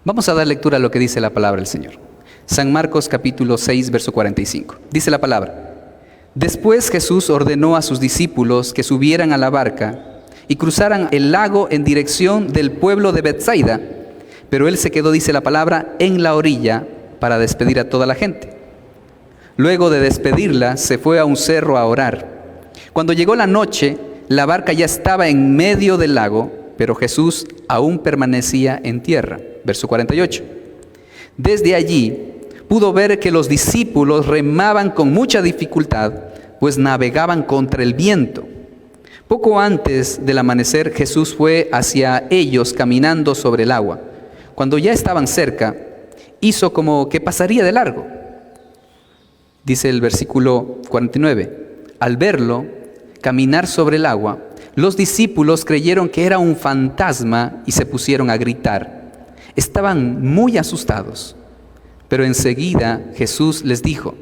Vamos a dar lectura a lo que dice la palabra del Señor. San Marcos capítulo 6, verso 45. Dice la palabra: Después Jesús ordenó a sus discípulos que subieran a la barca y cruzaran el lago en dirección del pueblo de Betsaida, pero él se quedó, dice la palabra, en la orilla para despedir a toda la gente. Luego de despedirla, se fue a un cerro a orar. Cuando llegó la noche, la barca ya estaba en medio del lago, pero Jesús aún permanecía en tierra. Verso 48. Desde allí pudo ver que los discípulos remaban con mucha dificultad, pues navegaban contra el viento. Poco antes del amanecer, Jesús fue hacia ellos caminando sobre el agua. Cuando ya estaban cerca, hizo como que pasaría de largo. Dice el versículo 49. Al verlo caminar sobre el agua, los discípulos creyeron que era un fantasma y se pusieron a gritar. Estaban muy asustados. Pero enseguida Jesús les dijo: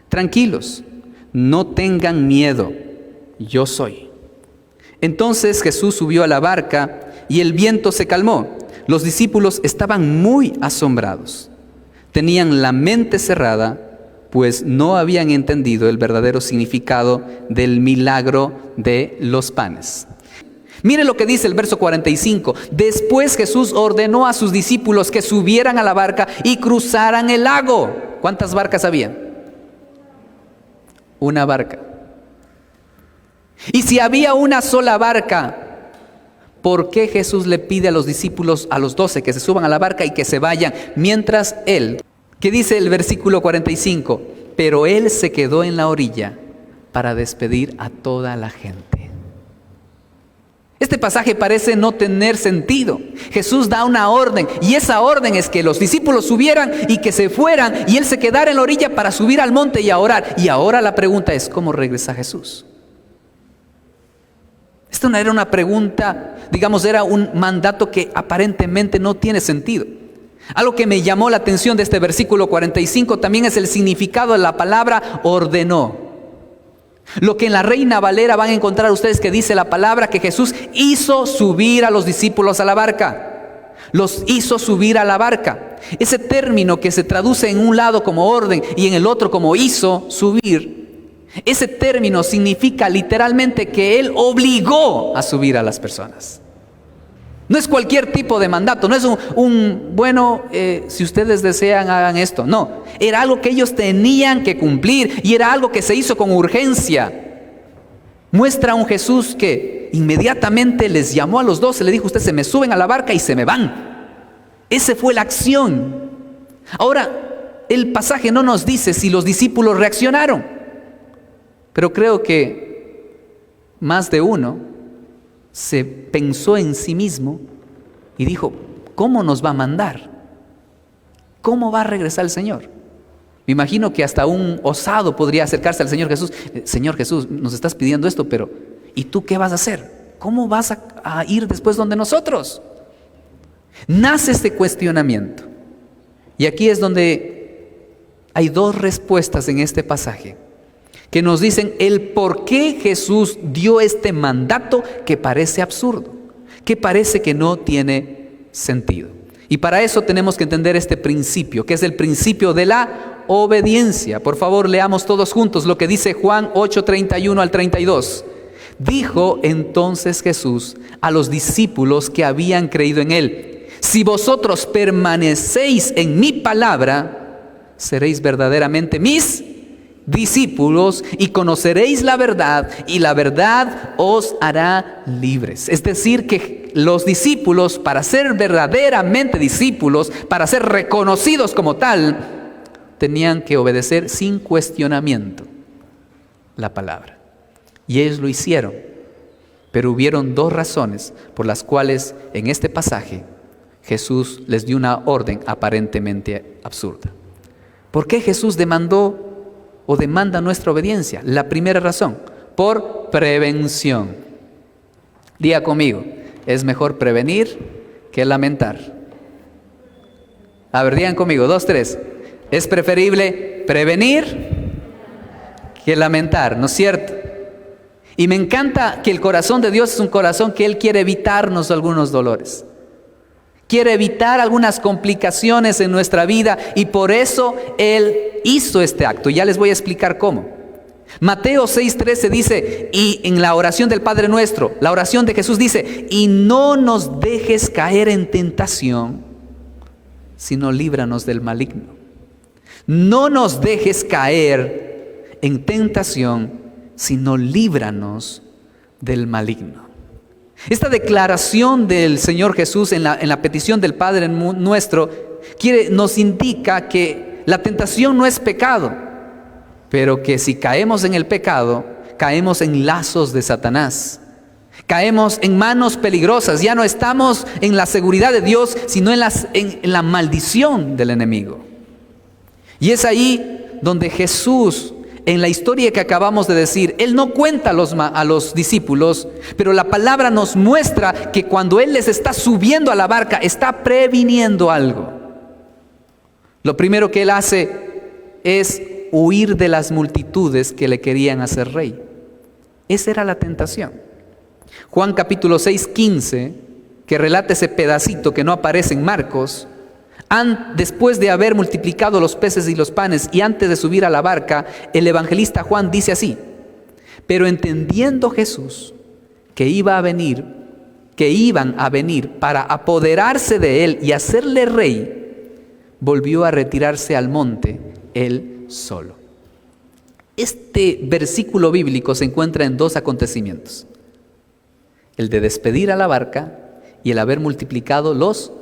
Tranquilos, no tengan miedo, yo soy. Entonces Jesús subió a la barca y el viento se calmó. Los discípulos estaban muy asombrados. Tenían la mente cerrada, pues no habían entendido el verdadero significado del milagro de los panes. Mire lo que dice el verso 45. Después Jesús ordenó a sus discípulos que subieran a la barca y cruzaran el lago. ¿Cuántas barcas había? Una barca. Y si había una sola barca, ¿por qué Jesús le pide a los discípulos, a los 12, que se suban a la barca y que se vayan? Mientras él, ¿qué dice el versículo 45? Pero él se quedó en la orilla para despedir a toda la gente. Este pasaje parece no tener sentido. Jesús da una orden y esa orden es que los discípulos subieran y que se fueran y él se quedara en la orilla para subir al monte y a orar. Y ahora la pregunta es: ¿cómo regresa Jesús? Esta no era una pregunta, digamos, era un mandato que aparentemente no tiene sentido. Algo que me llamó la atención de este versículo 45 también es el significado de la palabra ordenó. Lo que en la Reina Valera van a encontrar ustedes que dice la palabra que Jesús hizo subir a los discípulos a la barca. Los hizo subir a la barca. Ese término que se traduce en un lado como orden y en el otro como hizo subir, ese término significa literalmente que Él obligó a subir a las personas. No es cualquier tipo de mandato, no es si ustedes desean hagan esto. No, era algo que ellos tenían que cumplir y era algo que se hizo con urgencia. Muestra a un Jesús que inmediatamente les llamó a los 12, le dijo: ustedes se me suben a la barca y se me van. Esa fue la acción. Ahora, el pasaje no nos dice si los discípulos reaccionaron, pero creo que más de uno se pensó en sí mismo y dijo: ¿cómo nos va a mandar? ¿Cómo va a regresar el Señor? Me imagino que hasta un osado podría acercarse al Señor Jesús. Señor Jesús, nos estás pidiendo esto, pero ¿y tú qué vas a hacer? ¿Cómo vas a ir después donde nosotros? Nace este cuestionamiento. Y aquí es donde hay dos respuestas en este pasaje que nos dicen el por qué Jesús dio este mandato que parece absurdo, que parece que no tiene sentido. Y para eso tenemos que entender este principio, que es el principio de la obediencia. Por favor, leamos todos juntos lo que dice Juan 8:31 al 32. Dijo entonces Jesús a los discípulos que habían creído en Él: si vosotros permanecéis en mi palabra, seréis verdaderamente mis discípulos y conoceréis la verdad, y la verdad os hará libres. Es decir, que los discípulos, para ser verdaderamente discípulos, para ser reconocidos como tal, tenían que obedecer sin cuestionamiento la palabra. Y ellos lo hicieron. Pero hubieron dos razones por las cuales en este pasaje Jesús les dio una orden aparentemente absurda. ¿Por qué Jesús demandó o demanda nuestra obediencia? La primera razón: por prevención. Diga conmigo: es mejor prevenir que lamentar. A ver, digan conmigo, 2, 3. Es preferible prevenir que lamentar, ¿no es cierto? Y me encanta que el corazón de Dios es un corazón que Él quiere evitarnos algunos dolores. quiere evitar algunas complicaciones en nuestra vida y por eso Él hizo este acto. Ya les voy a explicar cómo. Mateo 6:13 dice, y en la oración del Padre Nuestro, la oración de Jesús dice, y no nos dejes caer en tentación, sino líbranos del maligno. No nos dejes caer en tentación, sino líbranos del maligno. Esta declaración del Señor Jesús en la petición del Padre Nuestro nos indica que la tentación no es pecado, pero que si caemos en el pecado, caemos en lazos de Satanás. Caemos en manos peligrosas, ya no estamos en la seguridad de Dios, sino en la maldición del enemigo. Y es ahí donde Jesús, en la historia que acabamos de decir, Él no cuenta a los discípulos, pero la palabra nos muestra que cuando Él les está subiendo a la barca, está previniendo algo. Lo primero que Él hace es huir de las multitudes que le querían hacer rey. Esa era la tentación. Juan capítulo 6:15, que relata ese pedacito que no aparece en Marcos, después de haber multiplicado los peces y los panes y antes de subir a la barca, el evangelista Juan dice así: pero entendiendo Jesús que iban a venir para apoderarse de él y hacerle rey, volvió a retirarse al monte él solo. Este versículo bíblico se encuentra en dos acontecimientos: el de despedir a la barca y el haber multiplicado los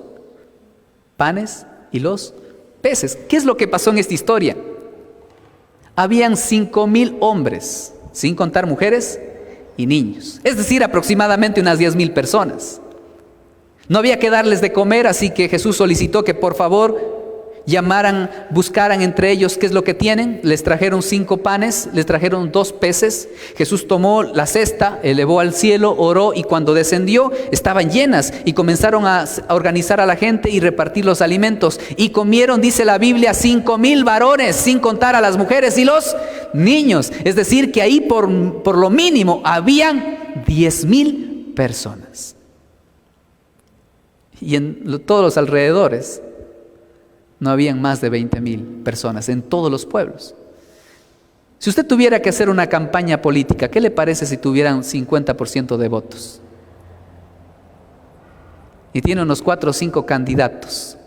panes y los peces. ¿Qué es lo que pasó en esta historia? Habían 5,000 hombres, sin contar mujeres y niños. Es decir, aproximadamente unas 10,000 personas. No había que darles de comer, así que Jesús solicitó que por favor buscaran entre ellos qué es lo que tienen. Les trajeron 5 panes, les trajeron 2 peces. Jesús tomó la cesta, elevó al cielo, oró y cuando descendió estaban llenas y comenzaron a organizar a la gente y repartir los alimentos. Y comieron, dice la Biblia, 5,000 varones, sin contar a las mujeres y los niños. Es decir, que ahí por lo mínimo habían 10,000 personas. Y en todos los alrededores no habían más de 20,000 personas en todos los pueblos. Si usted tuviera que hacer una campaña política, ¿qué le parece si tuvieran 50% de votos? Y tiene unos 4 o 5 candidatos.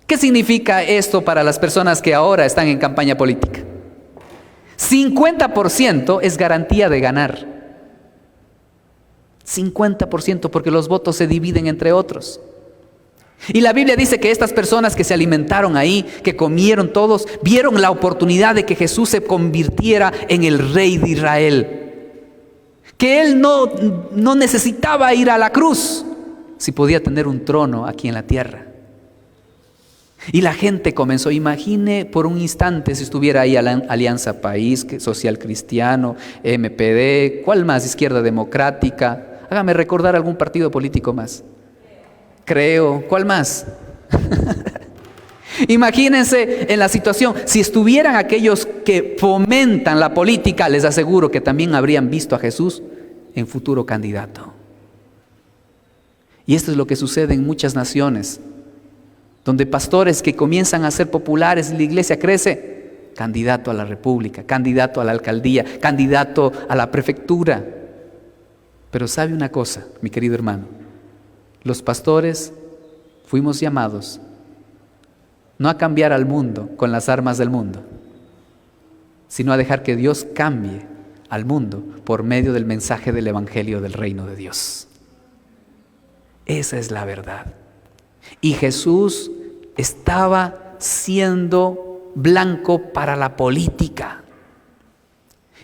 ¿Qué significa esto para las personas que ahora están en campaña política? 50% es garantía de ganar. 50% porque los votos se dividen entre otros. Y la Biblia dice que estas personas que se alimentaron ahí, que comieron todos, vieron la oportunidad de que Jesús se convirtiera en el rey de Israel. Que Él no necesitaba ir a la cruz, si podía tener un trono aquí en la tierra. Y la gente comenzó, imagine por un instante si estuviera ahí Alianza País, Social Cristiano, MPD, ¿cuál más? Izquierda Democrática. Hágame recordar algún partido político más. Creo, ¿cuál más? Imagínense en la situación, si estuvieran aquellos que fomentan la política, les aseguro que también habrían visto a Jesús en futuro candidato. Y esto es lo que sucede en muchas naciones, donde pastores que comienzan a ser populares y la iglesia crece, candidato a la república, candidato a la alcaldía, candidato a la prefectura. Pero sabe una cosa, mi querido hermano, los pastores fuimos llamados no a cambiar al mundo con las armas del mundo, sino a dejar que Dios cambie al mundo por medio del mensaje del Evangelio del reino de Dios. Esa es la verdad. Y Jesús estaba siendo blanco para la política.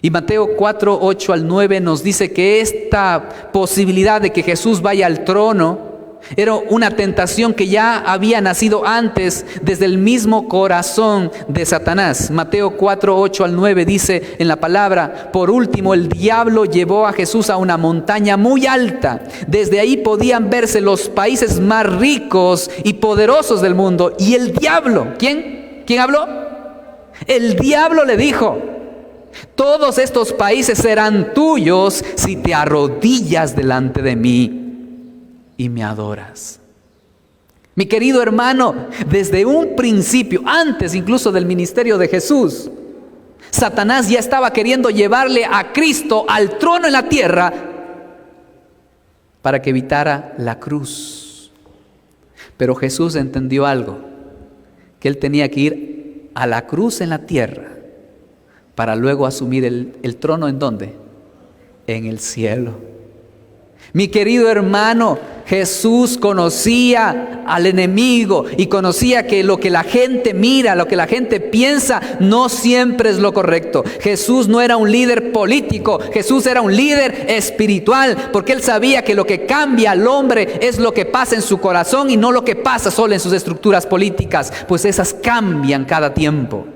Y Mateo 4, 8 al 9 nos dice que esta posibilidad de que Jesús vaya al trono era una tentación que ya había nacido antes desde el mismo corazón de Satanás. Mateo 4, 8 al 9 dice en la palabra: por último, el diablo llevó a Jesús a una montaña muy alta. Desde ahí podían verse los países más ricos y poderosos del mundo. Y el diablo, ¿quién habló? El diablo le dijo: todos estos países serán tuyos si te arrodillas delante de mí y me adoras. Mi querido hermano, desde un principio, antes incluso del ministerio de Jesús, Satanás ya estaba queriendo llevarle a Cristo al trono en la tierra para que evitara la cruz. Pero Jesús entendió algo, que Él tenía que ir a la cruz en la tierra para luego asumir el trono. ¿En dónde? En el cielo. Mi querido hermano, Jesús conocía al enemigo y conocía que lo que la gente mira, lo que la gente piensa, no siempre es lo correcto. Jesús no era un líder político, Jesús era un líder espiritual, porque Él sabía que lo que cambia al hombre es lo que pasa en su corazón y no lo que pasa solo en sus estructuras políticas, pues esas cambian cada tiempo.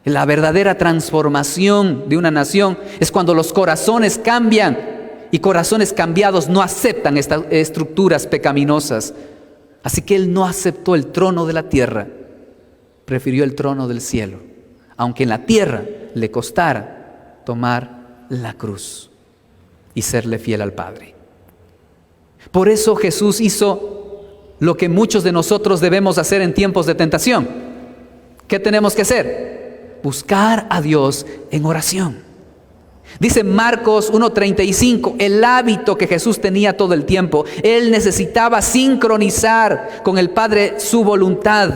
La verdadera transformación de una nación es cuando los corazones cambian. Y corazones cambiados no aceptan estas estructuras pecaminosas. Así que Él no aceptó el trono de la tierra, prefirió el trono del cielo, aunque en la tierra le costara tomar la cruz y serle fiel al Padre. Por eso Jesús hizo lo que muchos de nosotros debemos hacer en tiempos de tentación. ¿Qué tenemos que hacer? Buscar a Dios en oración. Dice Marcos 1:35, el hábito que Jesús tenía todo el tiempo. Él necesitaba sincronizar con el Padre su voluntad.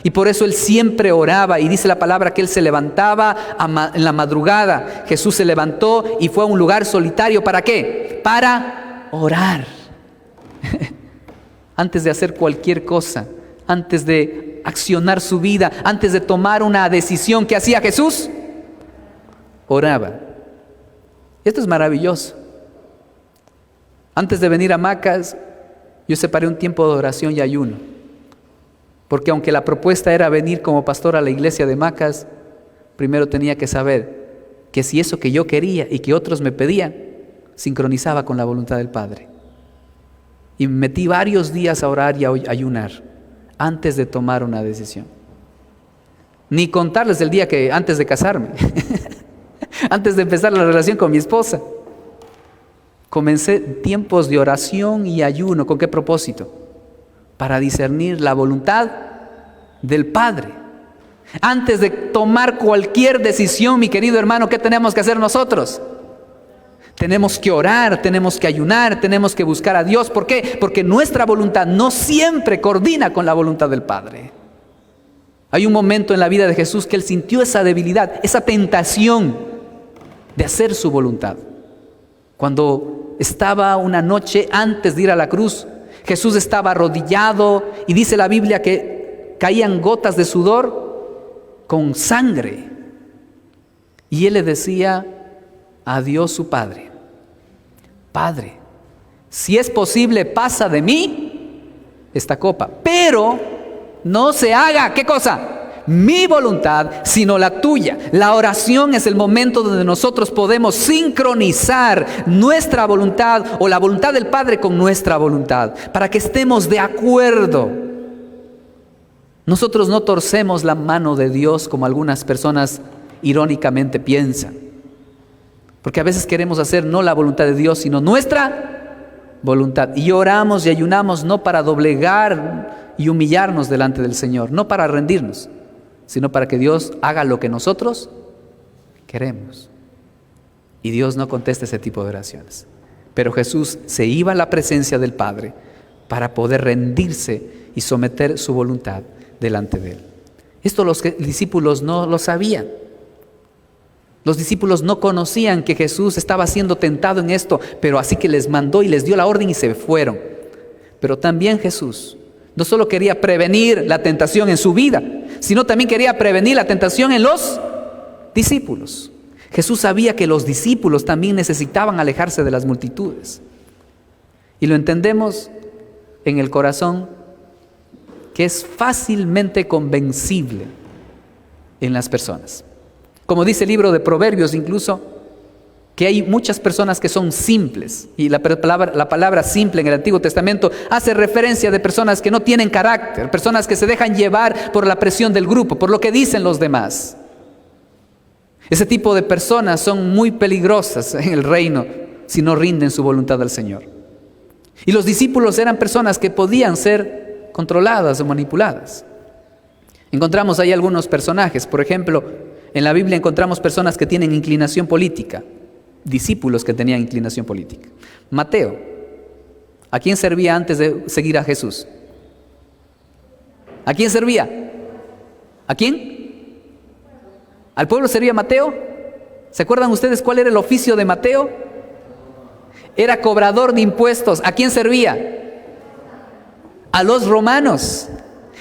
Y por eso Él siempre oraba. Y dice la palabra que Él se levantaba en la madrugada. Jesús se levantó y fue a un lugar solitario. ¿Para qué? Para orar. Antes de hacer cualquier cosa, antes de accionar su vida, antes de tomar una decisión, ¿qué hacía Jesús? Oraba. Esto es maravilloso. Antes de venir a Macas, yo separé un tiempo de oración y ayuno. Porque aunque la propuesta era venir como pastor a la iglesia de Macas, primero tenía que saber que si eso que yo quería y que otros me pedían, sincronizaba con la voluntad del Padre. Y me metí varios días a orar y a ayunar antes de tomar una decisión. Ni contarles el día que antes de casarme. Antes de empezar la relación con mi esposa, comencé tiempos de oración y ayuno. ¿Con qué propósito? Para discernir la voluntad del Padre. Antes de tomar cualquier decisión, mi querido hermano, ¿qué tenemos que hacer nosotros? Tenemos que orar, tenemos que ayunar, tenemos que buscar a Dios. ¿Por qué? Porque nuestra voluntad no siempre coordina con la voluntad del Padre. Hay un momento en la vida de Jesús que Él sintió esa debilidad, esa tentación de hacer su voluntad. Cuando estaba una noche antes de ir a la cruz, Jesús estaba arrodillado y dice la Biblia que caían gotas de sudor con sangre. Y Él le decía a Dios su Padre: Padre, si es posible, pasa de mí esta copa, pero no se haga, ¿qué cosa? Mi voluntad, sino la tuya. La oración es el momento donde nosotros podemos sincronizar nuestra voluntad o la voluntad del Padre con nuestra voluntad, para que estemos de acuerdo. Nosotros no torcemos la mano de Dios como algunas personas irónicamente piensan, porque a veces queremos hacer no la voluntad de Dios, sino nuestra voluntad. Y oramos y ayunamos no para doblegar y humillarnos delante del Señor, no para rendirnos, sino para que Dios haga lo que nosotros queremos. Y Dios no contesta ese tipo de oraciones. Pero Jesús se iba a la presencia del Padre para poder rendirse y someter su voluntad delante de Él. Esto los discípulos no lo sabían. Los discípulos no conocían que Jesús estaba siendo tentado en esto, pero así que les mandó y les dio la orden y se fueron. Pero también Jesús no solo quería prevenir la tentación en su vida, sino también quería prevenir la tentación en los discípulos. Jesús sabía que los discípulos también necesitaban alejarse de las multitudes. Y lo entendemos en el corazón, que es fácilmente convencible en las personas. Como dice el libro de Proverbios incluso, que hay muchas personas que son simples. Y la palabra simple en el Antiguo Testamento hace referencia de personas que no tienen carácter, personas que se dejan llevar por la presión del grupo, por lo que dicen los demás. Ese tipo de personas son muy peligrosas en el reino si no rinden su voluntad al Señor. Y los discípulos eran personas que podían ser controladas o manipuladas. Encontramos ahí algunos personajes. Por ejemplo, en la Biblia encontramos personas que tienen inclinación política, discípulos que tenían inclinación política. Mateo, ¿a quién servía antes de seguir a Jesús? ¿A quién servía? ¿A quién? ¿Al pueblo servía Mateo? ¿Se acuerdan ustedes cuál era el oficio de Mateo? Era cobrador de impuestos. ¿A quién servía? A los romanos.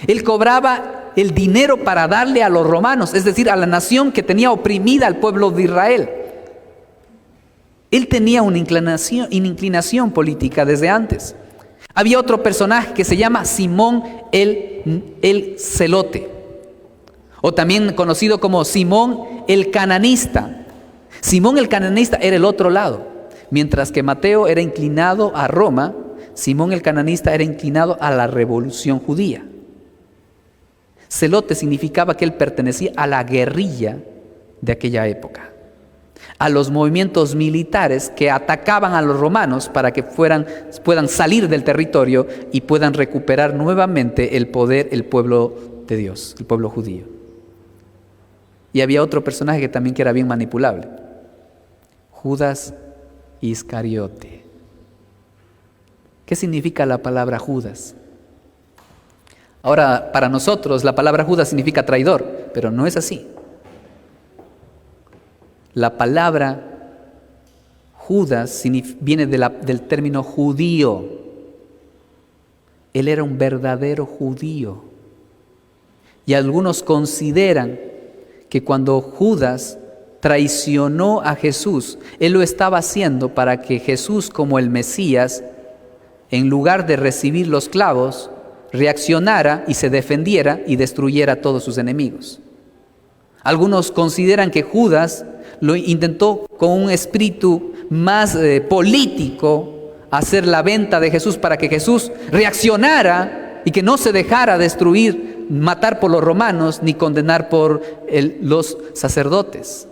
Él cobraba el dinero para darle a los romanos, es decir, a la nación que tenía oprimida al pueblo de Israel. Él tenía una inclinación política desde antes. Había otro personaje que se llama Simón el Celote, o también conocido como Simón el Cananista. Simón el Cananista era el otro lado. Mientras que Mateo era inclinado a Roma, Simón el Cananista era inclinado a la revolución judía. Celote significaba que él pertenecía a la guerrilla de aquella época, a los movimientos militares que atacaban a los romanos para que puedan salir del territorio y puedan recuperar nuevamente el poder, el pueblo de Dios, el pueblo judío. Y había otro personaje que también era bien manipulable, Judas Iscariote. ¿Qué significa la palabra Judas? Ahora, para nosotros la palabra Judas significa traidor, pero no es así. La palabra Judas viene del término judío. Él era un verdadero judío. Y algunos consideran que cuando Judas traicionó a Jesús, él lo estaba haciendo para que Jesús, como el Mesías, en lugar de recibir los clavos, reaccionara y se defendiera y destruyera a todos sus enemigos. Algunos consideran que Judas lo intentó con un espíritu más político, hacer la venta de Jesús para que Jesús reaccionara y que no se dejara destruir, matar por los romanos ni condenar por los sacerdotes.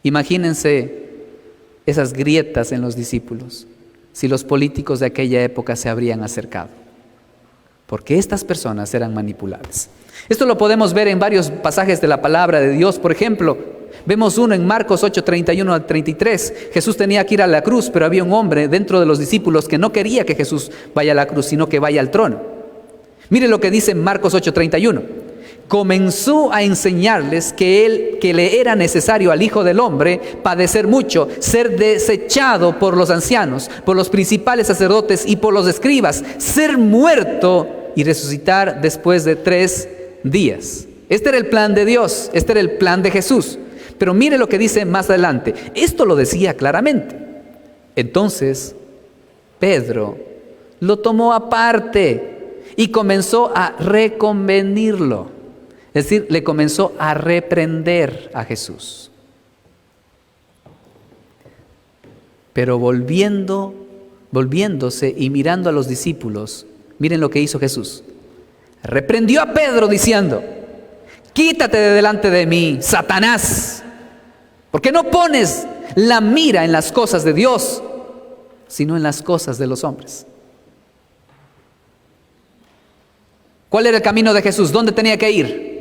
Imagínense esas grietas en los discípulos si los políticos de aquella época se habrían acercado, porque estas personas eran manipulables. Esto lo podemos ver en varios pasajes de la palabra de Dios. Por ejemplo, vemos uno en Marcos 8, 31 al 33. Jesús tenía que ir a la cruz, pero había un hombre dentro de los discípulos que no quería que Jesús vaya a la cruz, sino que vaya al trono. Mire lo que dice en Marcos 8, 31. Comenzó a enseñarles que le era necesario al Hijo del Hombre padecer mucho, ser desechado por los ancianos, por los principales sacerdotes y por los escribas, ser muerto y resucitar después de 3 días. Este era el plan de Dios, este era el plan de Jesús. Pero mire lo que dice más adelante. Esto lo decía claramente. Entonces, Pedro lo tomó aparte y comenzó a reconvenirlo. Es decir, le comenzó a reprender a Jesús. Pero volviéndose y mirando a los discípulos, miren lo que hizo Jesús. Reprendió a Pedro diciendo: quítate de delante de mí, Satanás, porque no pones la mira en las cosas de Dios, sino en las cosas de los hombres. ¿Cuál era el camino de Jesús? ¿Dónde tenía que ir?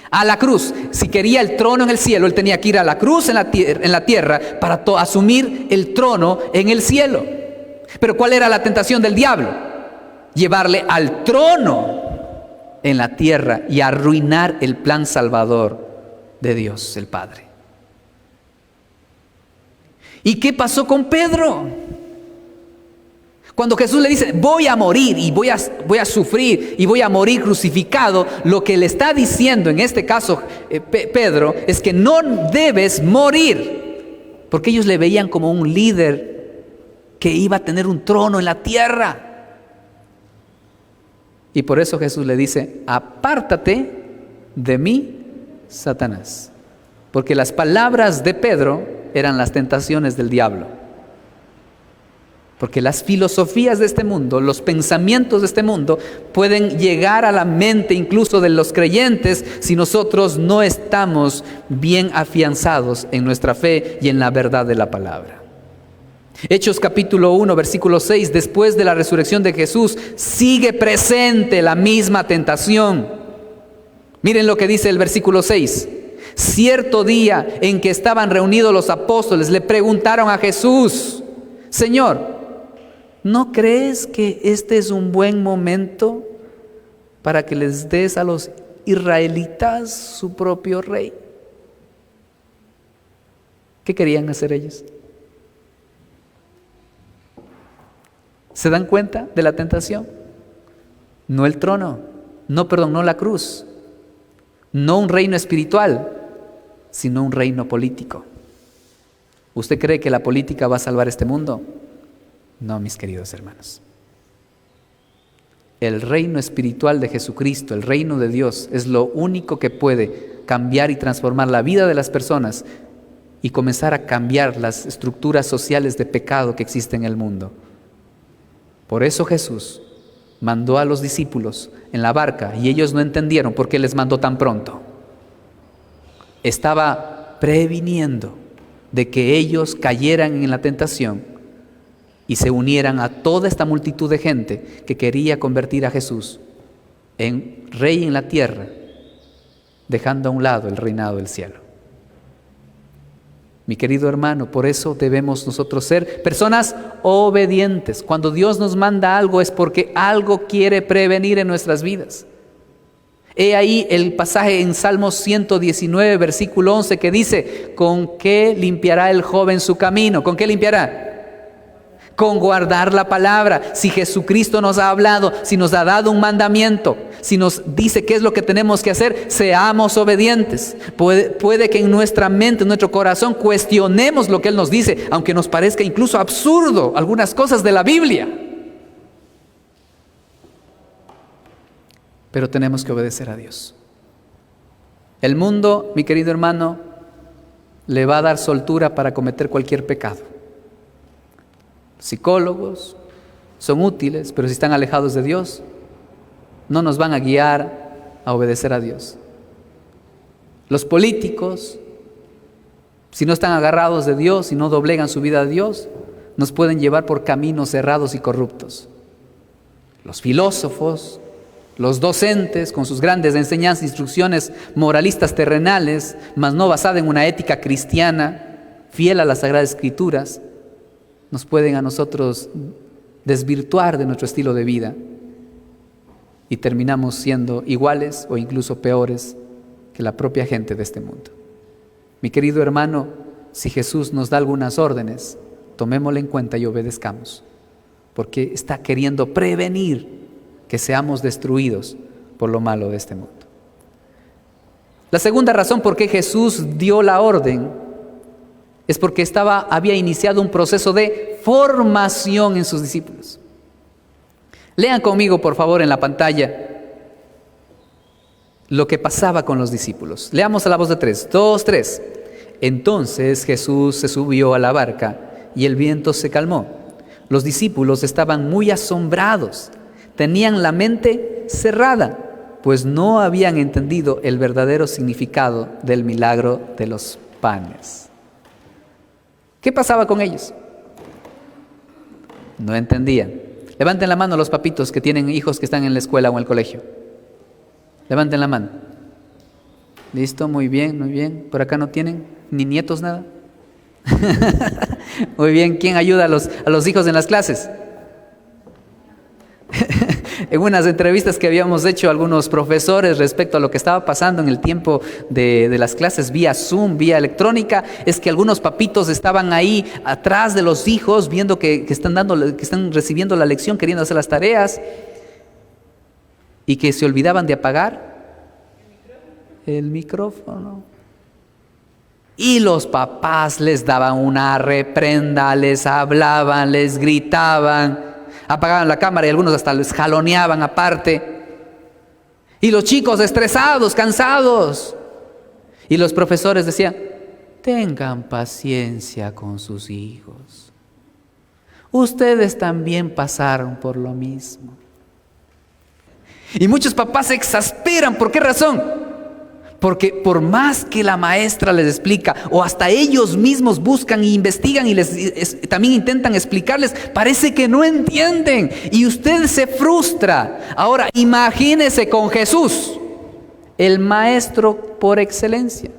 A la cruz. Si quería el trono en el cielo, él tenía que ir a la cruz en la tierra para asumir el trono en el cielo. Pero ¿cuál era la tentación del diablo? Llevarle al trono en la tierra y arruinar el plan salvador de Dios el Padre. ¿Y qué pasó con Pedro? Cuando Jesús le dice: voy a morir y voy a sufrir y voy a morir crucificado, lo que le está diciendo en este caso Pedro es que no debes morir, porque ellos le veían como un líder que iba a tener un trono en la tierra. Y por eso Jesús le dice: apártate de mí, Satanás, porque las palabras de Pedro eran las tentaciones del diablo. Porque las filosofías de este mundo, los pensamientos de este mundo pueden llegar a la mente incluso de los creyentes si nosotros no estamos bien afianzados en nuestra fe y en la verdad de la palabra. Hechos capítulo 1, versículo 6, después de la resurrección de Jesús, sigue presente la misma tentación. Miren lo que dice el versículo 6. Cierto día en que estaban reunidos los apóstoles, le preguntaron a Jesús: Señor, ¿no crees que este es un buen momento para que les des a los israelitas su propio rey? ¿Qué querían hacer ellos? ¿Se dan cuenta de la tentación? No el trono, no la cruz, no un reino espiritual, sino un reino político. ¿Usted cree que la política va a salvar este mundo? No, mis queridos hermanos. El reino espiritual de Jesucristo, el reino de Dios, es lo único que puede cambiar y transformar la vida de las personas y comenzar a cambiar las estructuras sociales de pecado que existen en el mundo. Por eso Jesús mandó a los discípulos en la barca y ellos no entendieron por qué les mandó tan pronto. Estaba previniendo de que ellos cayeran en la tentación y se unieran a toda esta multitud de gente que quería convertir a Jesús en rey en la tierra, dejando a un lado el reinado del cielo. Mi querido hermano, por eso debemos nosotros ser personas obedientes. Cuando Dios nos manda algo es porque algo quiere prevenir en nuestras vidas. He ahí el pasaje en Salmos 119, versículo 11, que dice: ¿con qué limpiará el joven su camino? ¿Con qué limpiará? Con guardar la palabra. Si Jesucristo nos ha hablado, si nos ha dado un mandamiento, si nos dice qué es lo que tenemos que hacer, seamos obedientes. Puede que en nuestra mente, en nuestro corazón, cuestionemos lo que Él nos dice, aunque nos parezca incluso absurdo algunas cosas de la Biblia. Pero tenemos que obedecer a Dios. El mundo, mi querido hermano, le va a dar soltura para cometer cualquier pecado. Psicólogos son útiles, pero si están alejados de Dios, no nos van a guiar a obedecer a Dios. Los políticos, si no están agarrados de Dios y no doblegan su vida a Dios, nos pueden llevar por caminos cerrados y corruptos. Los filósofos, los docentes, con sus grandes enseñanzas e instrucciones moralistas terrenales, mas no basadas en una ética cristiana, fiel a las Sagradas Escrituras, nos pueden a nosotros desvirtuar de nuestro estilo de vida y terminamos siendo iguales o incluso peores que la propia gente de este mundo. Mi querido hermano, si Jesús nos da algunas órdenes, tomémosla en cuenta y obedezcamos, porque está queriendo prevenir que seamos destruidos por lo malo de este mundo. La segunda razón por qué Jesús dio la orden es porque había iniciado un proceso de formación en sus discípulos. Lean conmigo, por favor, en la pantalla lo que pasaba con los discípulos. Leamos a la voz de 3. 2, 3. Entonces Jesús se subió a la barca y el viento se calmó. Los discípulos estaban muy asombrados. Tenían la mente cerrada, pues no habían entendido el verdadero significado del milagro de los panes. ¿Qué pasaba con ellos? No entendían. Levanten la mano los papitos que tienen hijos que están en la escuela o en el colegio. Levanten la mano. Listo, muy bien, muy bien. ¿Por acá no tienen ni nietos, nada? Muy bien. ¿Quién ayuda a los hijos en las clases? En unas entrevistas que habíamos hecho a algunos profesores respecto a lo que estaba pasando en el tiempo de las clases vía Zoom, vía electrónica, es que algunos papitos estaban ahí atrás de los hijos viendo que están recibiendo la lección, queriendo hacer las tareas y que se olvidaban de apagar el micrófono. Y los papás les daban una reprenda, les hablaban, les gritaban, apagaban la cámara y algunos hasta les jaloneaban aparte. Y los chicos estresados, cansados. Y los profesores decían: tengan paciencia con sus hijos. Ustedes también pasaron por lo mismo. Y muchos papás se exasperan. ¿Por qué razón? Porque por más que la maestra les explica, o hasta ellos mismos buscan e investigan y también intentan explicarles, parece que no entienden y usted se frustra. Ahora imagínese con Jesús, el maestro por excelencia,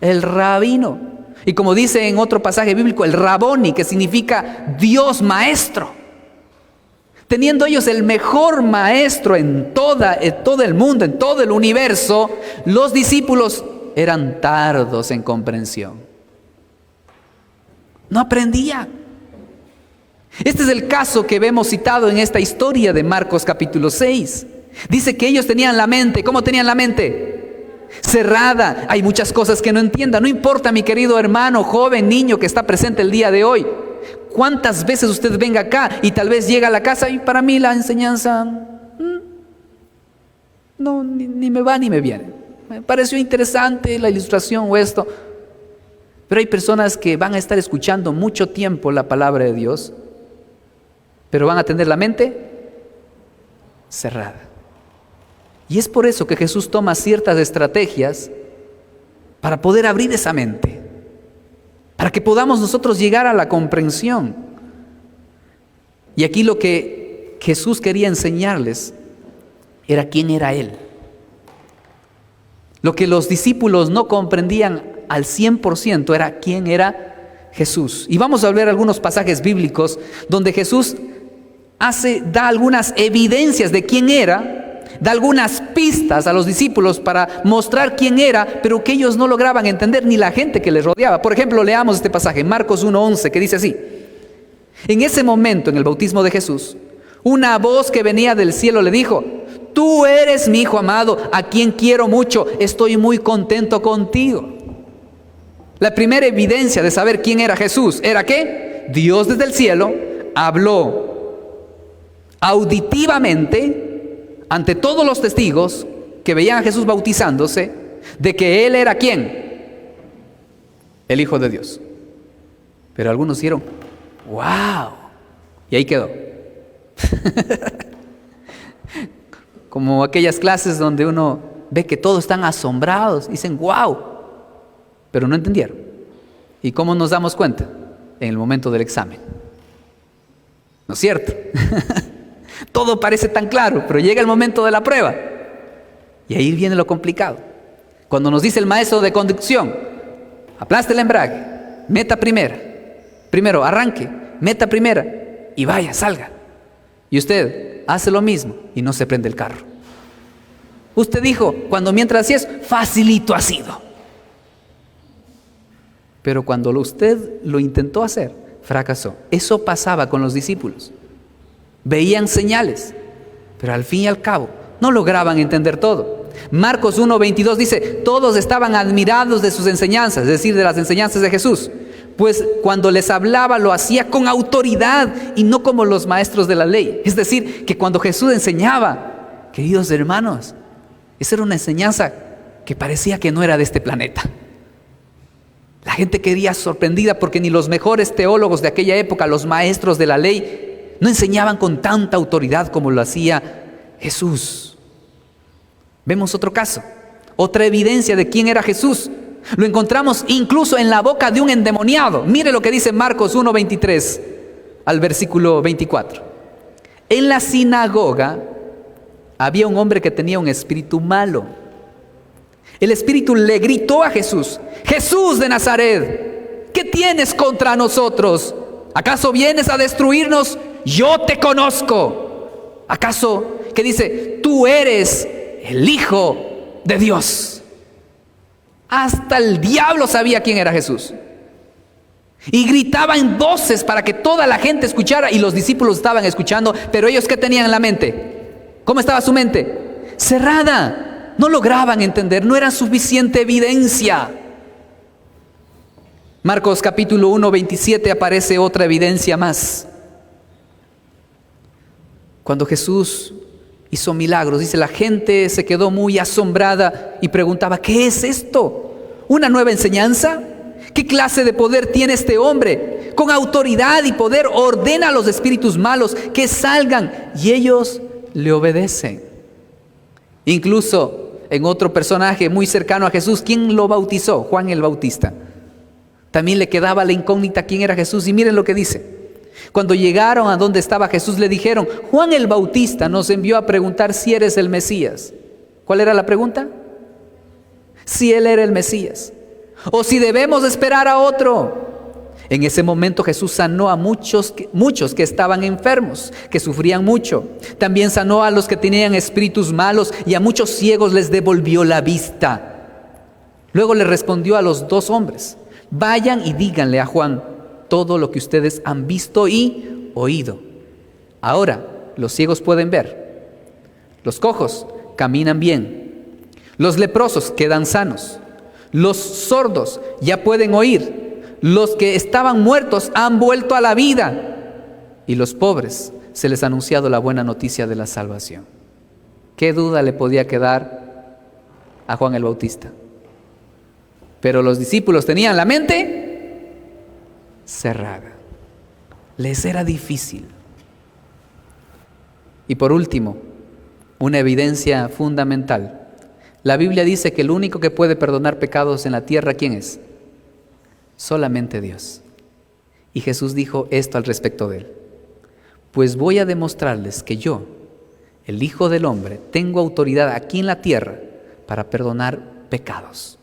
el rabino. Y como dice en otro pasaje bíblico, el Raboni, que significa Dios maestro. Teniendo ellos el mejor maestro en todo el mundo, en todo el universo, los discípulos eran tardos en comprensión. No aprendían. Este es el caso que vemos citado en esta historia de Marcos capítulo 6. Dice que ellos tenían la mente. ¿Cómo tenían la mente? Cerrada. Hay muchas cosas que no entiendan. No importa, mi querido hermano, joven, niño que está presente el día de hoy. ¿Cuántas veces usted venga acá y tal vez llega a la casa y para mí la enseñanza no, ni me va ni me viene? Me pareció interesante la ilustración o esto. Pero hay personas que van a estar escuchando mucho tiempo la palabra de Dios, pero van a tener la mente cerrada. Y es por eso que Jesús toma ciertas estrategias para poder abrir esa mente, para que podamos nosotros llegar a la comprensión. Y aquí lo que Jesús quería enseñarles era quién era Él. Lo que los discípulos no comprendían al 100% era quién era Jesús. Y vamos a ver algunos pasajes bíblicos donde Jesús da algunas evidencias de quién era, da algunas pistas a los discípulos para mostrar quién era, pero que ellos no lograban entender, ni la gente que les rodeaba. Por ejemplo, leamos este pasaje, Marcos 1:11, que dice así: en ese momento, en el bautismo de Jesús, una voz que venía del cielo le dijo: tú eres mi Hijo amado, a quien quiero mucho, estoy muy contento contigo. La primera evidencia de saber quién era Jesús era que Dios desde el cielo habló auditivamente ante todos los testigos que veían a Jesús bautizándose, de que Él era ¿quién? El Hijo de Dios. Pero algunos dijeron: ¡wow! Y ahí quedó. Como aquellas clases donde uno ve que todos están asombrados, dicen ¡wow! Pero no entendieron. ¿Y cómo nos damos cuenta? En el momento del examen. ¿No es cierto? Todo parece tan claro, pero llega el momento de la prueba. Y ahí viene lo complicado. Cuando nos dice el maestro de conducción: aplaste el embrague, meta primero arranque, meta primera y vaya, salga. Y usted hace lo mismo y no se prende el carro. Usted dijo, mientras hacía eso, facilito ha sido. Pero cuando usted lo intentó hacer, fracasó. Eso pasaba con los discípulos. Veían señales, pero al fin y al cabo no lograban entender todo. Marcos 1:22 dice: todos estaban admirados de sus enseñanzas, es decir, de las enseñanzas de Jesús, pues cuando les hablaba lo hacía con autoridad y no como los maestros de la ley. Es decir, que cuando Jesús enseñaba, queridos hermanos, esa era una enseñanza que parecía que no era de este planeta. La gente quedaba sorprendida porque ni los mejores teólogos de aquella época, los maestros de la ley, no enseñaban con tanta autoridad como lo hacía Jesús. Vemos otro caso, otra evidencia de quién era Jesús. Lo encontramos incluso en la boca de un endemoniado. Mire lo que dice Marcos 1:23 al versículo 24. En la sinagoga había un hombre que tenía un espíritu malo. El espíritu le gritó a Jesús: Jesús de Nazaret, ¿qué tienes contra nosotros? ¿Acaso vienes a destruirnos? Yo te conozco. ¿Acaso que dice: tú eres el Hijo de Dios? Hasta el diablo sabía quién era Jesús. Y gritaba en voces para que toda la gente escuchara, y los discípulos estaban escuchando, pero ellos ¿qué tenían en la mente? ¿Cómo estaba su mente? Cerrada. No lograban entender, no era suficiente evidencia. Marcos capítulo 1:27 aparece otra evidencia más. Cuando Jesús hizo milagros, dice, la gente se quedó muy asombrada y preguntaba: ¿qué es esto? ¿Una nueva enseñanza? ¿Qué clase de poder tiene este hombre? Con autoridad y poder ordena a los espíritus malos que salgan, y ellos le obedecen. Incluso en otro personaje muy cercano a Jesús. ¿Quién lo bautizó? Juan el Bautista. También le quedaba la incógnita quién era Jesús. Y miren lo que dice. Cuando llegaron a donde estaba Jesús, le dijeron: Juan el Bautista nos envió a preguntar si eres el Mesías. ¿Cuál era la pregunta? Si él era el Mesías, o si debemos esperar a otro. En ese momento Jesús sanó a muchos que estaban enfermos, que sufrían mucho. También sanó a los que tenían espíritus malos, y a muchos ciegos les devolvió la vista. Luego le respondió a los 2 hombres: vayan y díganle a Juan todo lo que ustedes han visto y oído. Ahora los ciegos pueden ver, los cojos caminan bien, los leprosos quedan sanos, los sordos ya pueden oír, los que estaban muertos han vuelto a la vida, y los pobres se les ha anunciado la buena noticia de la salvación. ¿Qué duda le podía quedar a Juan el Bautista? Pero los discípulos tenían la mente cerrada. Les era difícil. Y por último, una evidencia fundamental. La Biblia dice que el único que puede perdonar pecados en la tierra, ¿quién es? Solamente Dios. Y Jesús dijo esto al respecto de él: pues voy a demostrarles que yo, el Hijo del Hombre, tengo autoridad aquí en la tierra para perdonar pecados.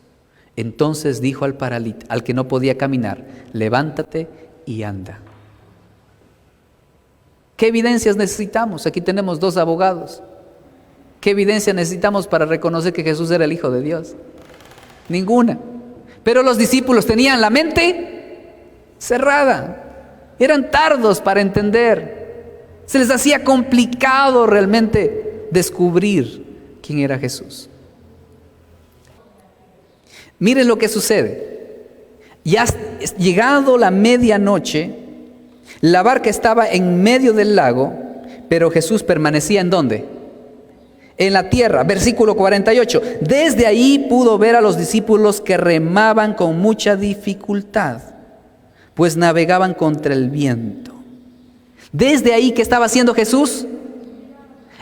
Entonces dijo al paralítico, al que no podía caminar: levántate y anda. ¿Qué evidencias necesitamos? Aquí tenemos 2 abogados. ¿Qué evidencia necesitamos para reconocer que Jesús era el Hijo de Dios? Ninguna. Pero los discípulos tenían la mente cerrada. Eran tardos para entender. Se les hacía complicado realmente descubrir quién era Jesús. Miren lo que sucede. Ya llegado la medianoche, la barca estaba en medio del lago, pero Jesús permanecía ¿en dónde? En la tierra. Versículo 48. Desde ahí pudo ver a los discípulos que remaban con mucha dificultad, pues navegaban contra el viento. Desde ahí, ¿qué estaba haciendo Jesús?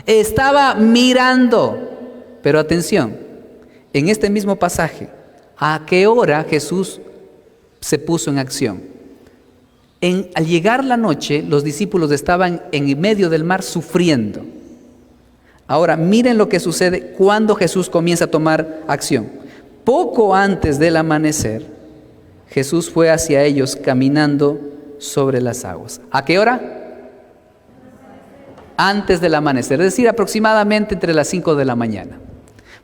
Estaba mirando. Pero atención, en este mismo pasaje, ¿a qué hora Jesús se puso en acción? Al llegar la noche, los discípulos estaban en medio del mar sufriendo. Ahora, miren lo que sucede cuando Jesús comienza a tomar acción. Poco antes del amanecer, Jesús fue hacia ellos caminando sobre las aguas. ¿A qué hora? Antes del amanecer, es decir, aproximadamente entre las 5 de la mañana.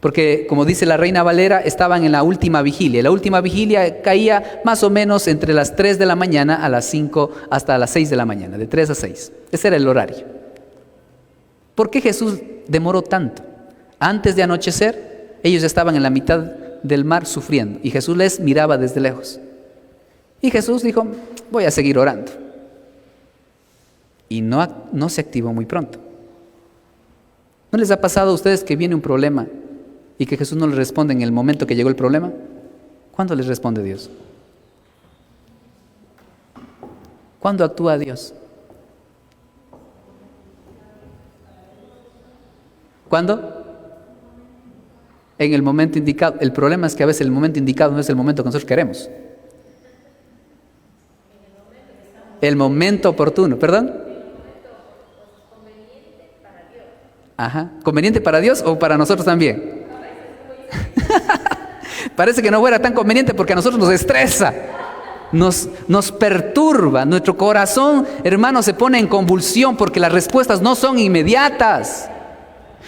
Porque, como dice la Reina Valera, estaban en la última vigilia. La última vigilia caía más o menos entre las 3 de la mañana a las 5 hasta las 6 de la mañana, de 3 a 6. Ese era el horario. ¿Por qué Jesús demoró tanto? Antes de anochecer, ellos estaban en la mitad del mar sufriendo, y Jesús les miraba desde lejos. Y Jesús dijo: voy a seguir orando. Y no se activó muy pronto. ¿No les ha pasado a ustedes que viene un problema y que Jesús no les responde en el momento que llegó el problema? ¿Cuándo les responde Dios? ¿Cuándo actúa Dios? ¿Cuándo? En el momento indicado. El problema es que a veces el momento indicado no es el momento que nosotros queremos. El momento oportuno, ¿perdón? Ajá. ¿Conveniente para Dios o para nosotros también? Parece que no fuera tan conveniente porque a nosotros nos estresa, nos perturba. Nuestro corazón, hermano, se pone en convulsión porque las respuestas no son inmediatas.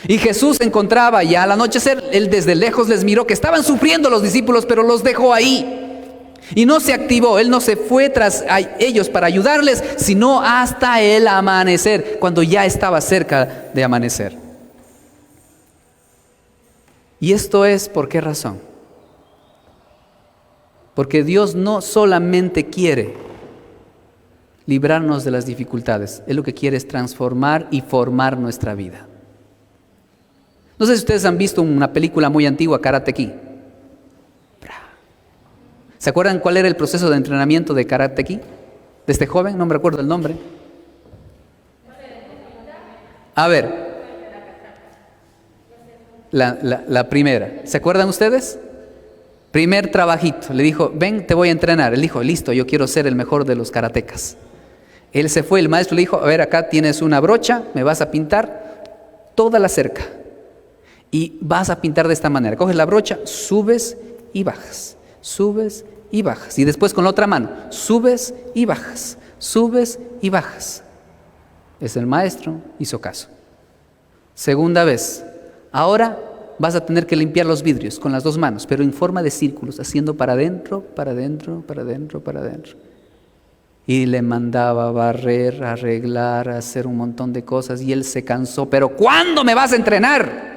Y Jesús se encontraba ya al anochecer. Él desde lejos les miró que estaban sufriendo los discípulos, pero los dejó ahí. Y no se activó, Él no se fue tras ellos para ayudarles, sino hasta el amanecer, cuando ya estaba cerca de amanecer. ¿Y esto es por qué razón? Porque Dios no solamente quiere librarnos de las dificultades, Él lo que quiere es transformar y formar nuestra vida. No sé si ustedes han visto una película muy antigua, Karate Kid. ¿Se acuerdan cuál era el proceso de entrenamiento de Karate Kid? De este joven, no me recuerdo el nombre. A ver. la primera. ¿Se acuerdan ustedes? Primer trabajito. Le dijo, ven, te voy a entrenar. Él dijo, listo, yo quiero ser el mejor de los karatecas. Él se fue, el maestro le dijo, a ver, acá tienes una brocha, me vas a pintar toda la cerca. Y vas a pintar de esta manera. Coges la brocha, subes y bajas. Subes y bajas. Y después con la otra mano, subes y bajas. Subes y bajas. Es el maestro, hizo caso. Segunda vez. Ahora vas a tener que limpiar los vidrios con las dos manos, pero en forma de círculos, haciendo para adentro, para adentro, para adentro, para adentro. Y le mandaba a barrer, a arreglar, a hacer un montón de cosas, y él se cansó. Pero ¿cuándo me vas a entrenar?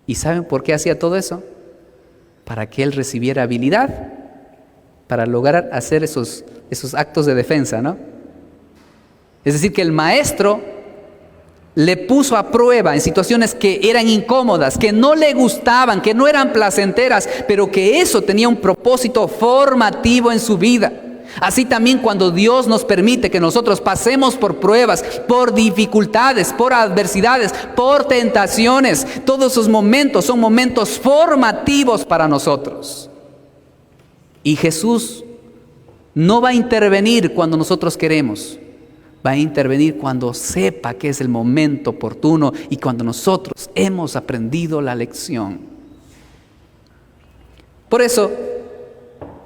¿Y saben por qué hacía todo eso? Para que él recibiera habilidad para lograr hacer esos actos de defensa, ¿no? Es decir, que el maestro le puso a prueba en situaciones que eran incómodas, que no le gustaban, que no eran placenteras, pero que eso tenía un propósito formativo en su vida. Así también cuando Dios nos permite que nosotros pasemos por pruebas, por dificultades, por adversidades, por tentaciones, todos esos momentos son momentos formativos para nosotros. Y Jesús no va a intervenir cuando nosotros queremos. Va a intervenir cuando sepa que es el momento oportuno y cuando nosotros hemos aprendido la lección. Por eso,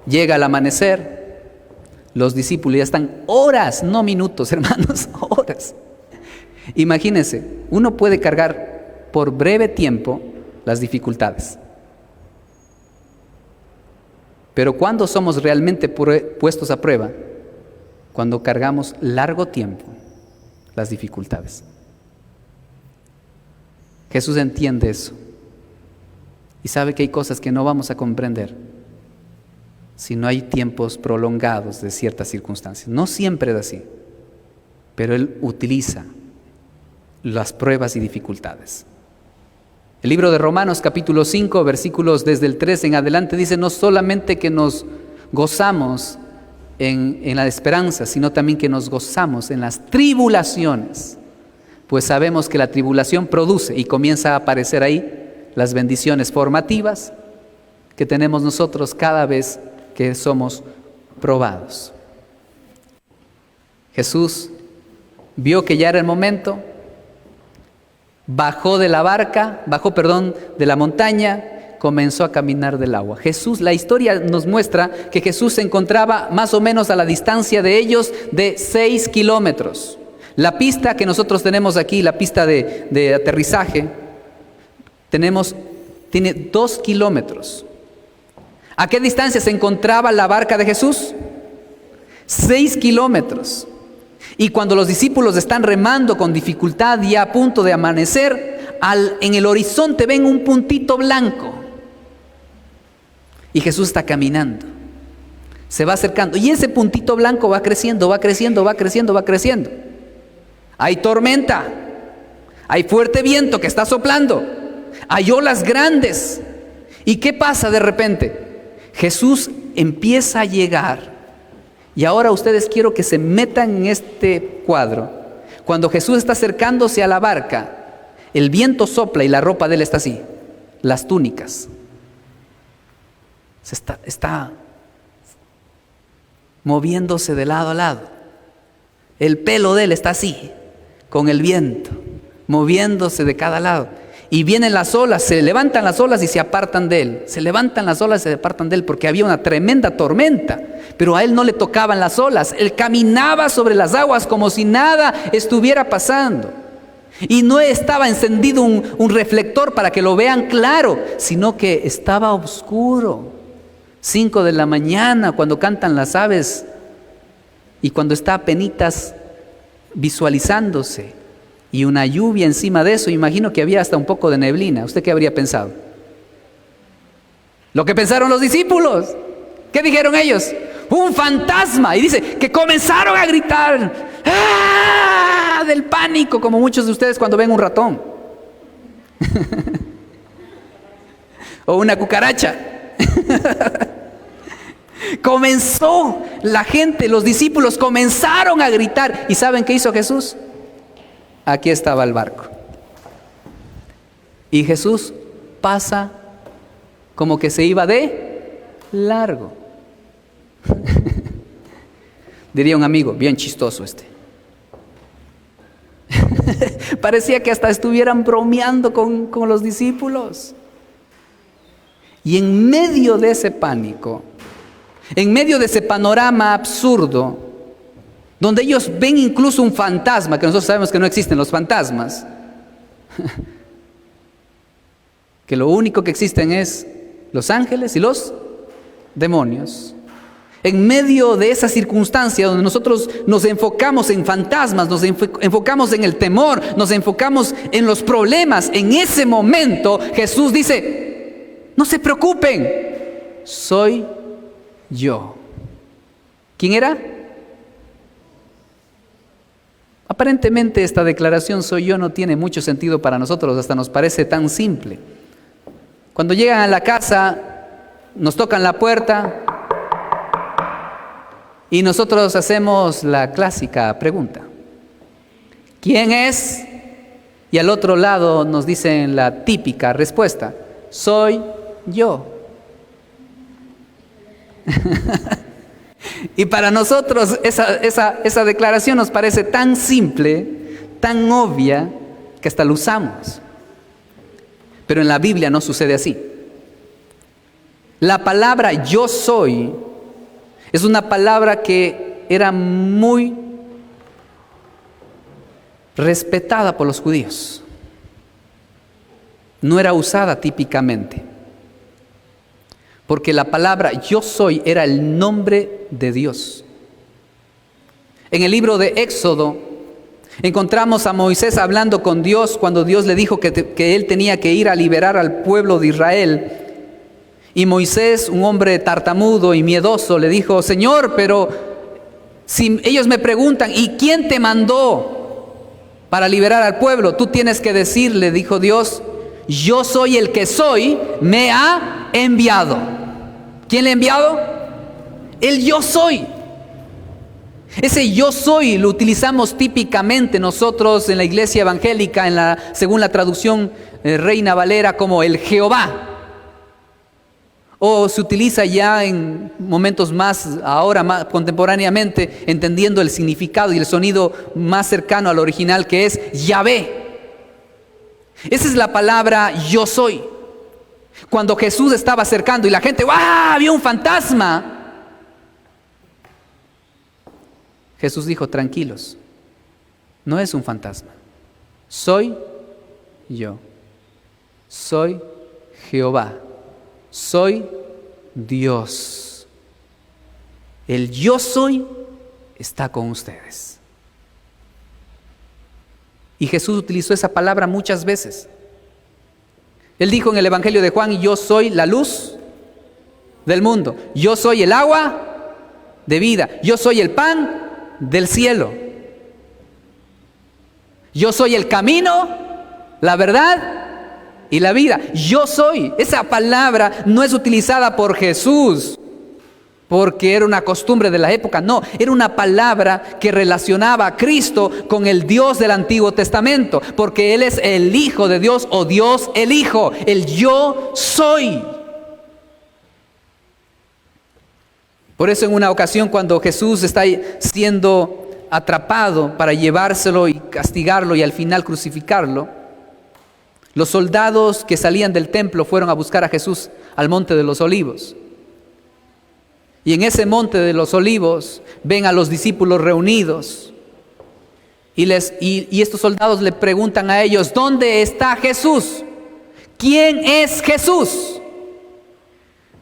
llega el amanecer, los discípulos ya están horas, no minutos, hermanos, horas. Imagínense, uno puede cargar por breve tiempo las dificultades. Pero ¿cuándo somos realmente puestos a prueba? Cuando cargamos largo tiempo las dificultades. Jesús entiende eso y sabe que hay cosas que no vamos a comprender si no hay tiempos prolongados de ciertas circunstancias. No siempre es así, pero Él utiliza las pruebas y dificultades. El libro de Romanos capítulo 5, versículos desde el 3 en adelante dice no solamente que nos gozamos en la esperanza, sino también que nos gozamos en las tribulaciones, pues sabemos que la tribulación produce y comienza a aparecer ahí las bendiciones formativas que tenemos nosotros cada vez que somos probados. Jesús vio que ya era el momento, bajó de la montaña, comenzó a caminar del agua. Jesús, la historia nos muestra que Jesús se encontraba más o menos a la distancia de ellos de 6 kilómetros. La pista que nosotros tenemos aquí, la pista de aterrizaje, tiene 2 kilómetros. ¿A qué distancia se encontraba la barca de Jesús? 6 kilómetros. Y cuando los discípulos están remando con dificultad ya a punto de amanecer, en el horizonte ven un puntito blanco. Y Jesús está caminando, se va acercando. Y ese puntito blanco va creciendo, va creciendo, va creciendo, va creciendo. Hay tormenta, hay fuerte viento que está soplando, hay olas grandes. ¿Y qué pasa de repente? Jesús empieza a llegar. Y ahora ustedes quiero que se metan en este cuadro. Cuando Jesús está acercándose a la barca, el viento sopla y la ropa de él está así, las túnicas. Está moviéndose de lado a lado. El pelo de él está así, con el viento, moviéndose de cada lado. Y vienen las olas, se levantan las olas y se apartan de él. Se levantan las olas y se apartan de él porque había una tremenda tormenta. Pero a él no le tocaban las olas. Él caminaba sobre las aguas como si nada estuviera pasando. Y no estaba encendido un reflector para que lo vean claro, sino que estaba oscuro. 5 de la mañana cuando cantan las aves y cuando está apenitas visualizándose y una lluvia encima de eso, imagino que había hasta un poco de neblina. ¿Usted qué habría pensado? Lo que pensaron los discípulos. ¿Qué dijeron ellos? Un fantasma. Y dice que comenzaron a gritar ¡ah! Del pánico, como muchos de ustedes cuando ven un ratón o una cucaracha. Comenzó la gente, los discípulos comenzaron a gritar. ¿Y saben qué hizo Jesús? Aquí estaba el barco. Y Jesús pasa como que se iba de largo. Diría un amigo, bien chistoso este. Parecía que hasta estuvieran bromeando con los discípulos. Y en medio de ese pánico, en medio de ese panorama absurdo, donde ellos ven incluso un fantasma, que nosotros sabemos que no existen los fantasmas, que lo único que existen es los ángeles y los demonios. En medio de esa circunstancia donde nosotros nos enfocamos en fantasmas, nos enfocamos en el temor, nos enfocamos en los problemas, en ese momento Jesús dice, no se preocupen, soy yo. ¿Quién era? Aparentemente esta declaración soy yo no tiene mucho sentido para nosotros, hasta nos parece tan simple. Cuando llegan a la casa, nos tocan la puerta y nosotros hacemos la clásica pregunta: ¿quién es? Y al otro lado nos dicen la típica respuesta: soy yo. Y para nosotros esa declaración nos parece tan simple, tan obvia, que hasta lo usamos. Pero en la Biblia no sucede así. La palabra yo soy es una palabra que era muy respetada por los judíos. No era usada típicamente. Porque la palabra yo soy era el nombre de Dios. En el libro de Éxodo encontramos a Moisés hablando con Dios cuando Dios le dijo que él tenía que ir a liberar al pueblo de Israel. Y Moisés, un hombre tartamudo y miedoso, le dijo: Señor, pero si ellos me preguntan, ¿y quién te mandó para liberar al pueblo? Tú tienes que decirle, dijo Dios, yo soy el que soy, me ha enviado. ¿Quién le ha enviado? El yo soy. Ese yo soy lo utilizamos típicamente nosotros en la iglesia evangélica, según la traducción Reina Valera, como el Jehová. O se utiliza ya en momentos más contemporáneamente, entendiendo el significado y el sonido más cercano al original, que es Yahvé. Esa es la palabra yo soy. Cuando Jesús estaba acercando y la gente, ¡ah! Vio un fantasma. Jesús dijo: tranquilos, no es un fantasma. Soy yo. Soy Jehová. Soy Dios. El yo soy está con ustedes. Y Jesús utilizó esa palabra muchas veces. Él dijo en el Evangelio de Juan: yo soy la luz del mundo. Yo soy el agua de vida. Yo soy el pan del cielo. Yo soy el camino, la verdad y la vida. Yo soy. Esa palabra no es utilizada por Jesús porque era una costumbre de la época. No, era una palabra que relacionaba a Cristo con el Dios del Antiguo Testamento, porque Él es el Hijo de Dios, o Dios el Hijo, el yo soy. Por eso en una ocasión, cuando Jesús está siendo atrapado para llevárselo y castigarlo y al final crucificarlo, los soldados que salían del templo fueron a buscar a Jesús al Monte de los Olivos. Y en ese Monte de los Olivos ven a los discípulos reunidos. Y estos soldados le preguntan a ellos: ¿dónde está Jesús? ¿Quién es Jesús?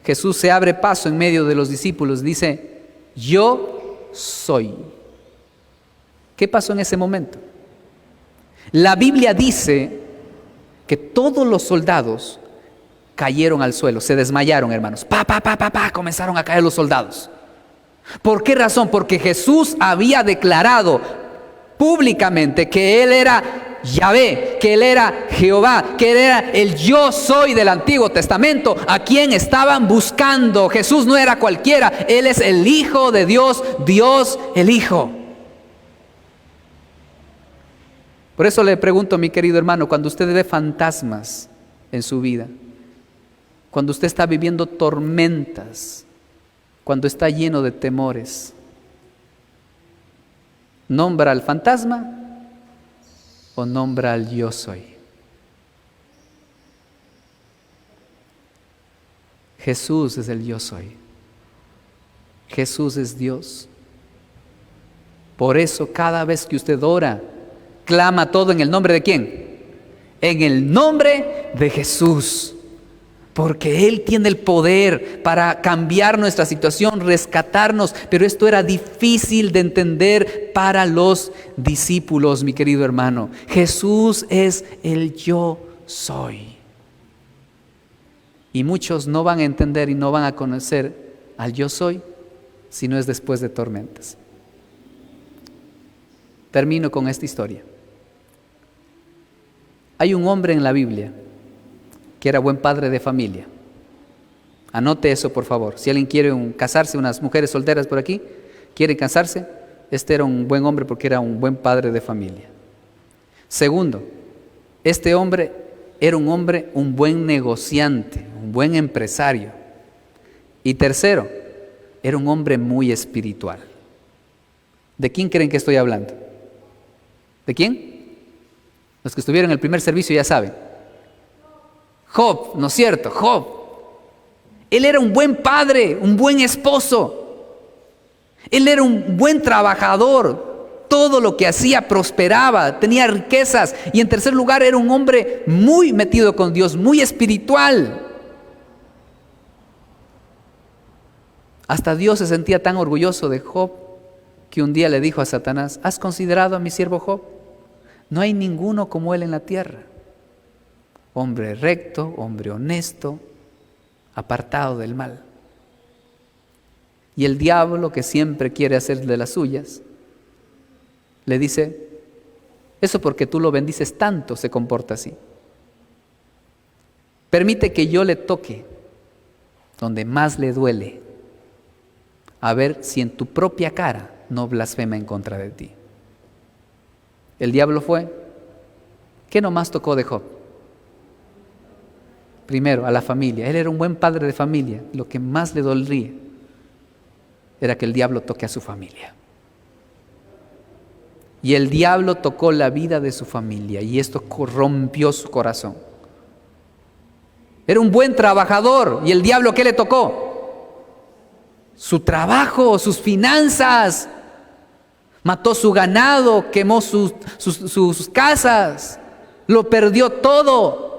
Jesús se abre paso en medio de los discípulos. Dice: yo soy. ¿Qué pasó en ese momento? La Biblia dice que todos los soldados cayeron al suelo, se desmayaron, hermanos. Comenzaron a caer los soldados. ¿Por qué razón? Porque Jesús había declarado públicamente que Él era Yahvé, que Él era Jehová, que Él era el yo soy del Antiguo Testamento, a quien estaban buscando. Jesús no era cualquiera, Él es el Hijo de Dios, Dios el Hijo. Por eso le pregunto, mi querido hermano, cuando usted ve fantasmas en su vida, cuando usted está viviendo tormentas, cuando está lleno de temores, ¿nombra al fantasma o nombra al yo soy? Jesús es el yo soy. Jesús es Dios. Por eso cada vez que usted ora, clama todo en el nombre de ¿quién? En el nombre de Jesús. Porque Él tiene el poder para cambiar nuestra situación, rescatarnos. Pero esto era difícil de entender para los discípulos, mi querido hermano. Jesús es el yo soy. Y muchos no van a entender y no van a conocer al yo soy si no es después de tormentas. Termino con esta historia. Hay un hombre en la Biblia que era buen padre de familia. Anote eso, por favor. Si alguien quiere casarse, unas mujeres solteras por aquí, quieren casarse, este era un buen hombre porque era un buen padre de familia. Segundo, este hombre era un buen negociante, un buen empresario. Y tercero, era un hombre muy espiritual. ¿De quién creen que estoy hablando? ¿De quién? Los que estuvieron en el primer servicio ya saben. Job, ¿no es cierto? Job. Él era un buen padre, un buen esposo. Él era un buen trabajador. Todo lo que hacía prosperaba, tenía riquezas. Y en tercer lugar, era un hombre muy metido con Dios, muy espiritual. Hasta Dios se sentía tan orgulloso de Job que un día le dijo a Satanás: ¿has considerado a mi siervo Job? No hay ninguno como él en la tierra. Hombre recto, hombre honesto, apartado del mal. Y el diablo, que siempre quiere hacer de las suyas, le dice: eso porque tú lo bendices tanto se comporta así. Permite que yo le toque donde más le duele, a ver si en tu propia cara no blasfema en contra de ti. El diablo fue. ¿Qué nomás tocó de Job? Primero, a la familia. Él era un buen padre de familia. Lo que más le dolería era que el diablo toque a su familia. Y el diablo tocó la vida de su familia y esto corrompió su corazón. Era un buen trabajador y el diablo, ¿qué le tocó? Su trabajo, sus finanzas. Mató su ganado, quemó sus casas, lo perdió todo.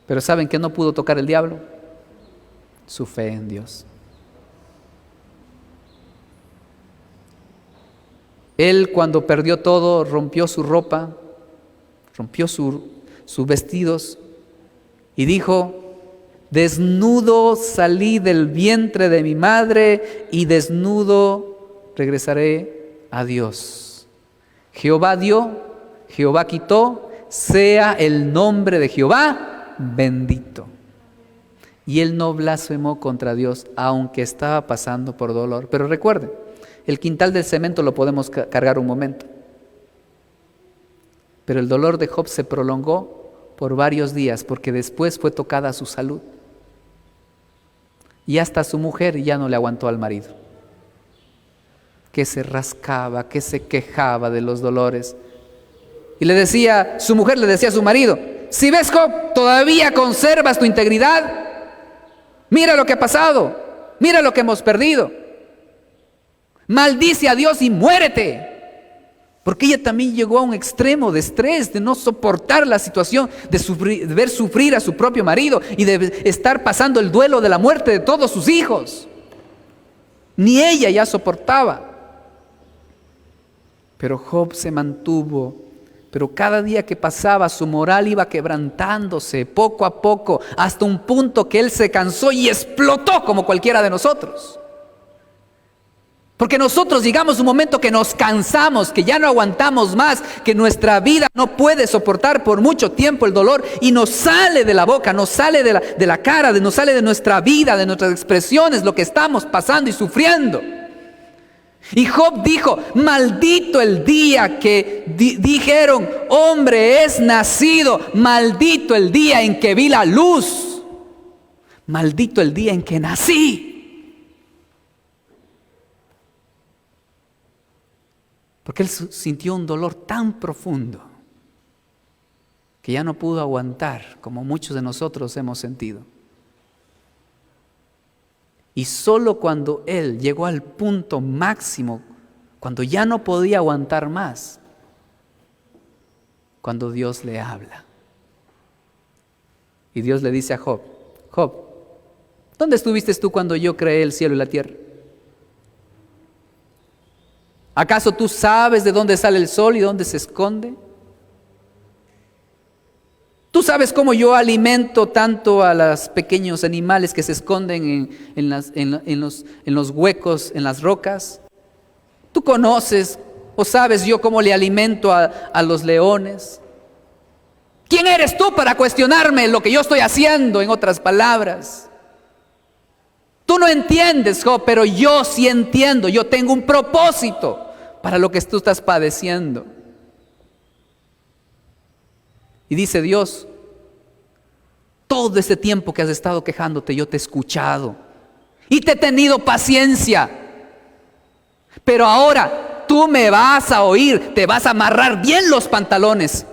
Pero ¿saben qué no pudo tocar el diablo? Su fe en Dios. Él, cuando perdió todo, rompió su ropa, rompió sus vestidos y dijo: desnudo salí del vientre de mi madre y desnudo regresaré a Dios. Jehová dio, Jehová quitó, sea el nombre de Jehová bendito. Y él no blasfemó contra Dios, aunque estaba pasando por dolor. Pero recuerden, el quintal del cemento lo podemos cargar un momento. Pero el dolor de Job se prolongó por varios días, porque después fue tocada su salud. Y hasta su mujer ya no le aguantó al marido, que se rascaba, que se quejaba de los dolores. Y su mujer le decía a su marido: si ves, Job, todavía conservas tu integridad, mira lo que ha pasado, mira lo que hemos perdido. Maldice a Dios y muérete. Porque ella también llegó a un extremo de estrés, de no soportar la situación, de ver sufrir a su propio marido y de estar pasando el duelo de la muerte de todos sus hijos. Ni ella ya soportaba. Pero Job se mantuvo. Pero cada día que pasaba su moral iba quebrantándose poco a poco, hasta un punto que él se cansó y explotó como cualquiera de nosotros. Porque nosotros llegamos a un momento que nos cansamos, que ya no aguantamos más, que nuestra vida no puede soportar por mucho tiempo el dolor y nos sale de la boca, nos sale de la cara, nos sale de nuestra vida, de nuestras expresiones, lo que estamos pasando y sufriendo. Y Job dijo: maldito el día que dijeron, hombre es nacido, maldito el día en que vi la luz, maldito el día en que nací. Porque él sintió un dolor tan profundo que ya no pudo aguantar, como muchos de nosotros hemos sentido. Y solo cuando él llegó al punto máximo, cuando ya no podía aguantar más, cuando Dios le habla. Y Dios le dice a Job: Job, ¿dónde estuviste tú cuando yo creé el cielo y la tierra? ¿Acaso tú sabes de dónde sale el sol y dónde se esconde? ¿Tú sabes cómo yo alimento tanto a los pequeños animales que se esconden en los huecos, en las rocas? ¿Tú conoces o sabes yo cómo le alimento a los leones? ¿Quién eres tú para cuestionarme lo que yo estoy haciendo, en otras palabras? Tú no entiendes, Job, pero yo sí entiendo. Yo tengo un propósito para lo que tú estás padeciendo. Y dice Dios: todo ese tiempo que has estado quejándote, yo te he escuchado y te he tenido paciencia. Pero ahora tú me vas a oír, te vas a amarrar bien los pantalones.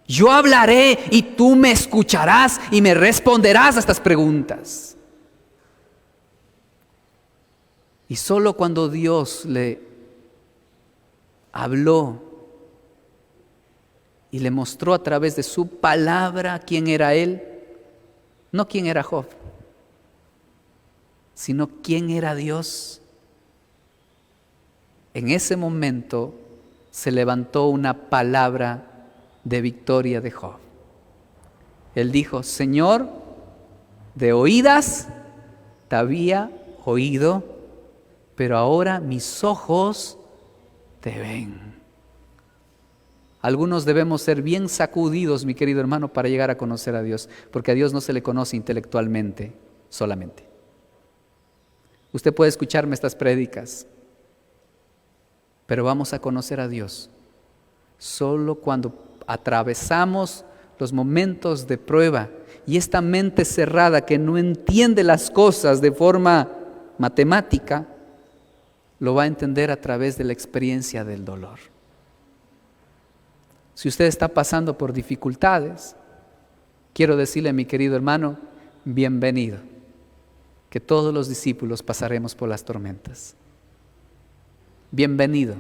Yo hablaré y tú me escucharás y me responderás a estas preguntas. Y solo cuando Dios le habló y le mostró a través de su palabra quién era él, no quién era Job, sino quién era Dios, en ese momento se levantó una palabra de victoria de Job. Él dijo: Señor, de oídas te había oído, pero ahora mis ojos te ven. Algunos debemos ser bien sacudidos, mi querido hermano, para llegar a conocer a Dios, porque a Dios no se le conoce intelectualmente solamente. Usted puede escucharme estas prédicas, pero vamos a conocer a Dios solo cuando atravesamos los momentos de prueba, y esta mente cerrada que no entiende las cosas de forma matemática, lo va a entender a través de la experiencia del dolor. Si usted está pasando por dificultades, quiero decirle, mi querido hermano, bienvenido, que todos los discípulos pasaremos por las tormentas. Bienvenido.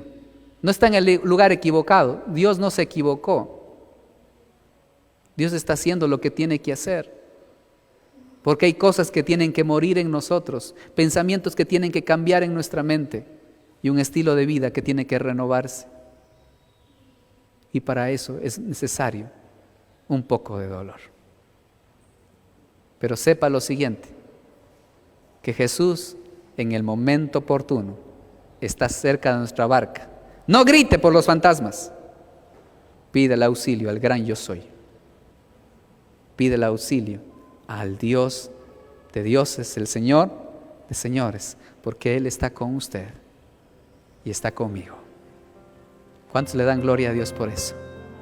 No está en el lugar equivocado. Dios no se equivocó. Dios está haciendo lo que tiene que hacer. Porque hay cosas que tienen que morir en nosotros, pensamientos que tienen que cambiar en nuestra mente y un estilo de vida que tiene que renovarse. Y para eso es necesario un poco de dolor. Pero sepa lo siguiente, que Jesús en el momento oportuno está cerca de nuestra barca. No grite por los fantasmas. Pide el auxilio al gran yo soy. Pide el auxilio al Dios de dioses, el Señor de señores, porque Él está con usted y está conmigo. ¿Cuántos le dan gloria a Dios por eso?